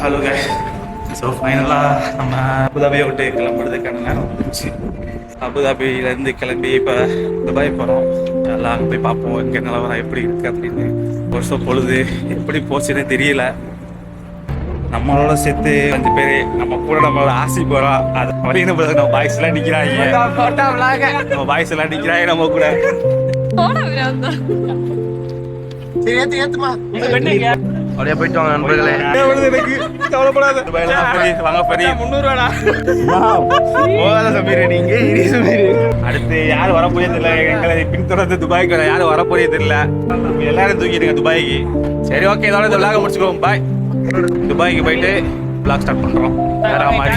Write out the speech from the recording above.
Hello guys. So ஃபைனலாக நம்ம அபுதாபியை விட்டு கிளம்புறதுக்கான நேரம் வந்துருச்சு. அபுதாபியிலேருந்து கிளம்பி இப்போ துபாய் போகிறோம். எல்லாம் அங்கே போய் பார்ப்போம் இங்கே நிலவரம் எப்படி இருக்குது அப்படின்னு. வருஷம் பொழுது எப்படி போச்சுன்னு தெரியல. நம்மளோட சேர்த்து 5 பேர் நம்ம கூட நம்மளோட ஆசி போகிறோம். அது வரையும் நம்ம பாய்ஸ் எல்லாம் நிற்கிறாங்க. நம்ம பாய்ஸ் எல்லாம் நிற்கிறாங்க நம்ம கூட. அப்படியே போயிட்டு வாங்க நண்பர்களே. அடுத்து யாரும் வர போறது இல்ல. எங்களை பின்தொடர்ந்து துபாய்க்கு யாரும் வர போறது இல்ல. எல்லாரும் தூக்கிடுங்க துபாய்க்கு. சரி ஓகே, இதோட இந்த விளாக முடிச்சுக்கோம். பாய். துபாய்க்கு போயிட்டு விளாக் ஸ்டார்ட் பண்றோம். வேற மாதிரி